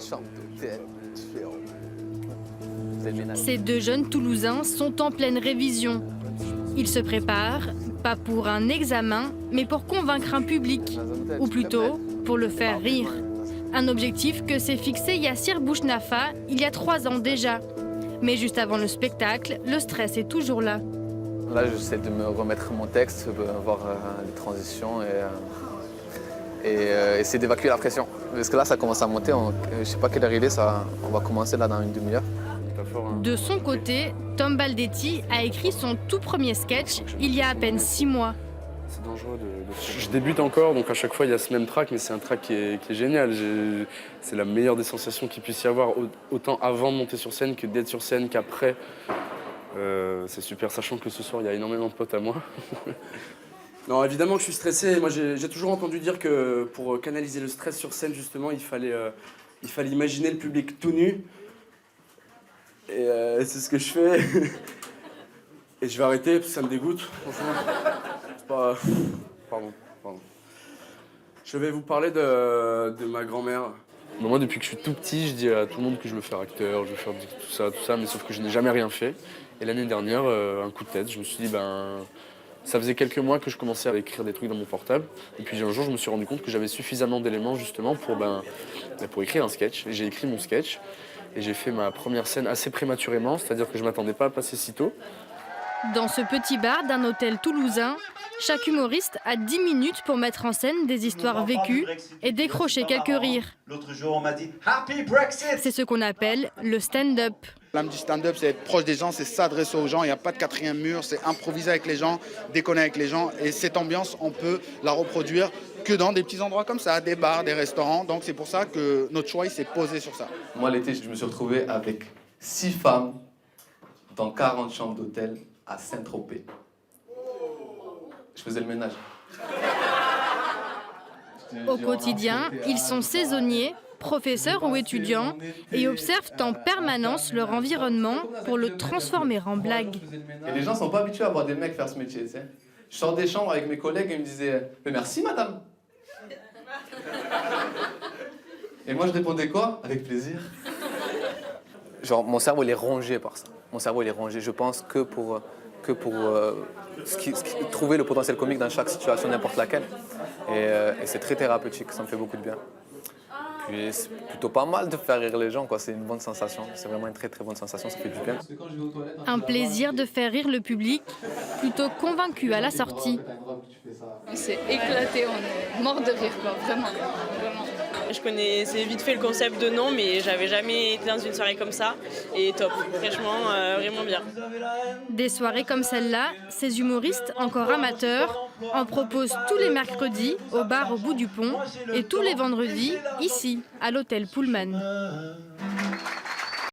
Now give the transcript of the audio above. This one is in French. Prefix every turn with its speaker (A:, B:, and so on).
A: chambre d'hôtel.
B: Ces deux jeunes Toulousains sont en pleine révision. Ils se préparent, pas pour un examen, mais pour convaincre un public, ou plutôt pour le faire rire. Un objectif que s'est fixé Yassir Bouchnafa il y a 3 ans déjà. Mais juste avant le spectacle, le stress est toujours là.
A: Là, j'essaie de me remettre mon texte, voir les transitions et essayer d'évacuer la pression. Parce que là, ça commence à monter. Je ne sais pas quelle heure il est, on va commencer là dans une demi-heure.
B: De son côté, Tom Baldetti a écrit son tout premier sketch il y a à peine 6 mois.
C: C'est dangereux Je débute encore, donc à chaque fois il y a ce même track, mais c'est un track qui est génial. C'est la meilleure des sensations qu'il puisse y avoir, autant avant de monter sur scène que d'être sur scène qu'après. C'est super, sachant que ce soir il y a énormément de potes à moi. Non, évidemment que je suis stressé. Moi j'ai toujours entendu dire que pour canaliser le stress sur scène, justement, il fallait imaginer le public tout nu. Et c'est ce que je fais. Et je vais arrêter parce que ça me dégoûte, franchement. C'est pas... Pardon. Je vais vous parler de ma grand-mère. Moi, depuis que je suis tout petit, je dis à tout le monde que je veux faire acteur, je veux faire tout ça, mais sauf que je n'ai jamais rien fait. Et l'année dernière, un coup de tête, je me suis dit, ça faisait quelques mois que je commençais à écrire des trucs dans mon portable. Et puis un jour, je me suis rendu compte que j'avais suffisamment d'éléments justement pour écrire un sketch. Et j'ai écrit mon sketch. Et j'ai fait ma première scène assez prématurément, c'est-à-dire que je ne m'attendais pas à passer si tôt.
B: Dans ce petit bar d'un hôtel toulousain, chaque humoriste a 10 minutes pour mettre en scène des histoires vécues et décrocher quelques rires.
D: L'autre jour, on m'a dit « Happy Brexit !»
B: C'est ce qu'on appelle le stand-up.
E: L'âme du stand-up, c'est être proche des gens, c'est s'adresser aux gens. Il n'y a pas de quatrième mur, c'est improviser avec les gens, déconner avec les gens. Et cette ambiance, on peut la reproduire que dans des petits endroits comme ça, des bars, des restaurants. Donc c'est pour ça que notre choix s'est posé sur ça.
A: Moi, l'été, je me suis retrouvé avec 6 femmes dans 40 chambres d'hôtel à Saint-Tropez. Je faisais le ménage.
B: Au quotidien, ils sont saisonniers, professeurs ou étudiants, et observent en permanence leur environnement pour le transformer en blague.
A: Et les gens ne sont pas habitués à voir des mecs faire ce métier, tu sais. Je sors des chambres avec mes collègues et ils me disaient « Mais merci, madame !» Et moi, je répondais quoi? Avec plaisir. Genre, mon cerveau, il est rongé par ça. Mon cerveau, il est rongé. Je pense que pour trouver le potentiel comique dans chaque situation, n'importe laquelle. Et c'est très thérapeutique, ça me fait beaucoup de bien. Puis c'est plutôt pas mal de faire rire les gens, quoi. C'est une bonne sensation. C'est vraiment une très très bonne sensation, ça fait du bien.
B: Un plaisir de faire rire le public, plutôt convaincu à la sortie.
F: On s'est éclaté, on est mort de rire, quoi, vraiment.
G: Je connaissais vite fait le concept de nom, mais j'avais jamais été dans une soirée comme ça. Et top, franchement, vraiment bien.
B: Des soirées comme celle-là, ces humoristes encore amateurs en proposent tous les mercredis au bar au bout du pont et tous les vendredis ici, à l'hôtel Pullman.